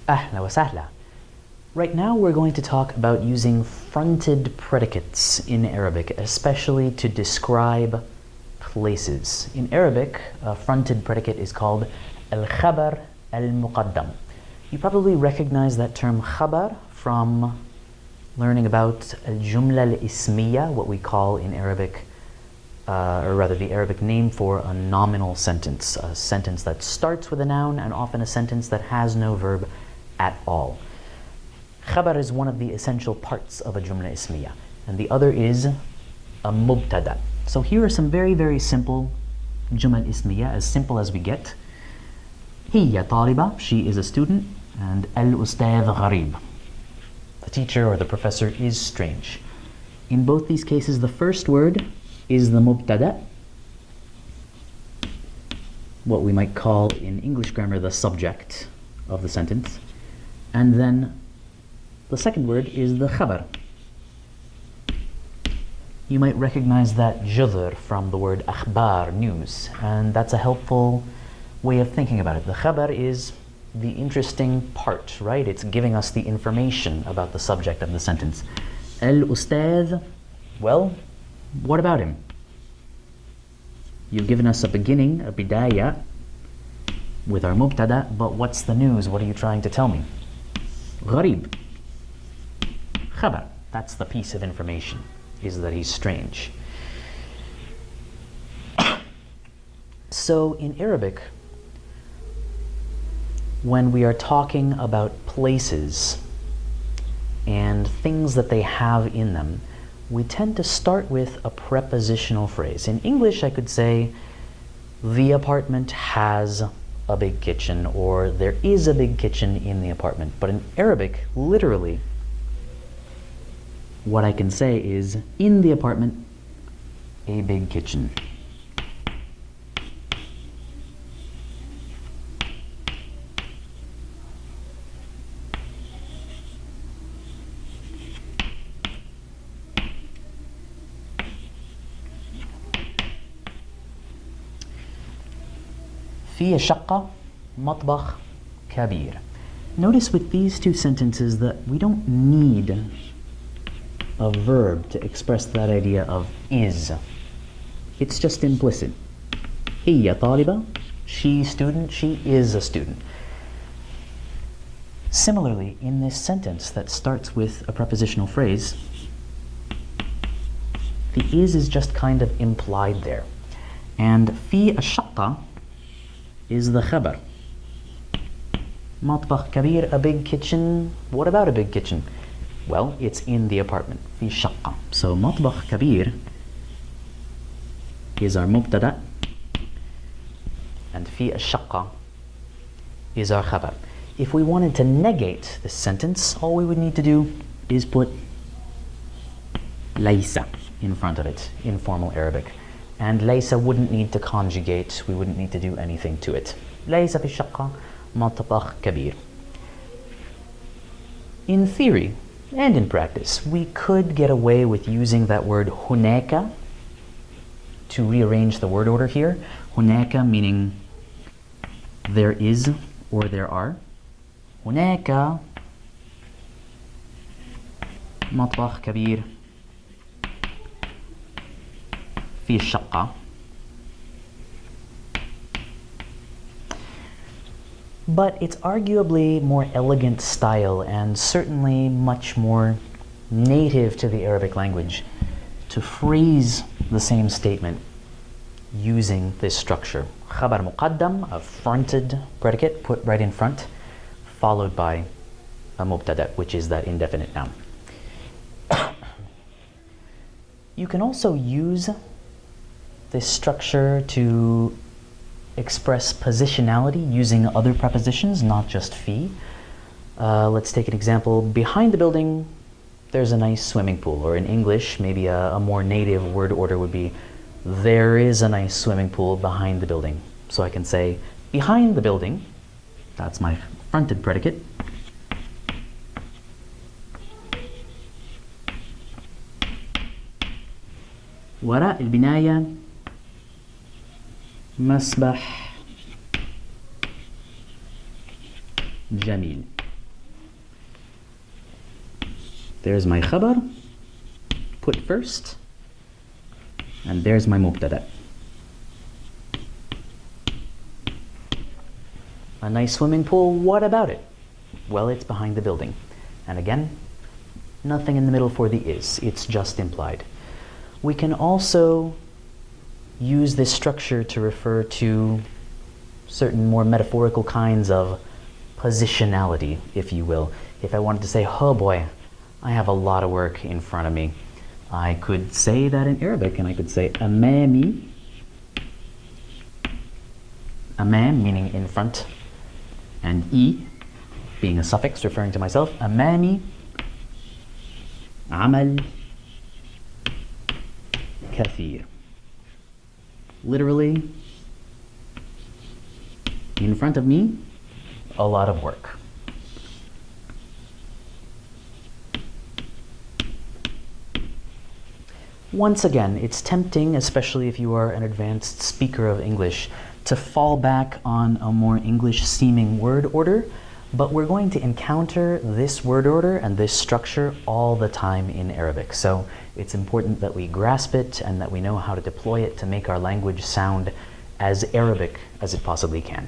أهلا وسهلا. Right now we're going to talk about using fronted predicates in Arabic, especially to describe places. In Arabic, a fronted predicate is called al-khabar al-muqaddam. You probably recognize that term khabar from learning about al-jumla al-ismiya, what we call in Arabic, or rather the Arabic name for a nominal sentence, a sentence that starts with a noun and often a sentence that has no verb at all. Khabar is one of the essential parts of a jumla ismiya, and the other is a mubtada. So here are some very, very simple jumal ismiya, as simple as we get. Hiya taliba, she is a student, and al-ustadh gharib, the teacher or the professor is strange. In both these cases, the first word is the mubtada, what we might call in English grammar the subject of the sentence, and then the second word is the khabar. You might recognize that judr from the word akhbar, news, and that's a helpful way of thinking about it. The khabar is the interesting part, right? It's giving us the information about the subject of the sentence. Al-ustadh, well, what about him? You've given us a beginning, a bidaya, with our mubtada, but what's the news? What are you trying to tell me? Gharib. Khabar, that's the piece of information, is that he's strange. So in Arabic, when we are talking about places and things that they have in them, we tend to start with a prepositional phrase. In English, I could say, the apartment has a big kitchen, or there is a big kitchen in the apartment. But in Arabic, literally, what I can say is, in the apartment, a big kitchen. في شقة مطبخ كبير. Notice with these two sentences that we don't need a verb to express that idea of is. It's just implicit. هي طالبة, she student, she is a student. Similarly, in this sentence that starts with a prepositional phrase, the is just kind of implied there. And في الشقة is the khabar. مطبخ كبير, a big kitchen. What about a big kitchen? Well, it's in the apartment. في شقة. So مطبخ كبير is our mubtada, and في الشقة is our khabar. If we wanted to negate this sentence, all we would need to do is put ليس in front of it in formal Arabic. And laysa wouldn't need to conjugate, we wouldn't need to do anything to it. ليس في الشقة مطبخ كبير. In theory and in practice, we could get away with using that word هناك to rearrange the word order here. هناك meaning there is or there are. هناك مطبخ كبير في الشقة. But it's arguably more elegant style and certainly much more native to the Arabic language to phrase the same statement using this structure. Khabar muqaddam, a fronted predicate put right in front, followed by a mubtada, which is that indefinite noun. You can also use this structure to express positionality using other prepositions, not just fi. Let's take an example. Behind the building, there's a nice swimming pool. Or in English, maybe a more native word order would be, there is a nice swimming pool behind the building. So I can say, behind the building, that's my fronted predicate. وراء البناية مسبح جميل. There's my khabar, put first, and there's my mubtada. A nice swimming pool, what about it? Well, it's behind the building. And again, nothing in the middle for the is, it's just implied. We can also use this structure to refer to certain more metaphorical kinds of positionality, if you will. If I wanted to say, oh boy, I have a lot of work in front of me, I could say that in Arabic, and I could say amami, amam meaning in front, and being a suffix referring to myself, amami, amal, kathir. Literally, in front of me, a lot of work. Once again, it's tempting, especially if you are an advanced speaker of English, to fall back on a more English-seeming word order, but we're going to encounter this word order and this structure all the time in Arabic. So it's important that we grasp it and that we know how to deploy it to make our language sound as Arabic as it possibly can.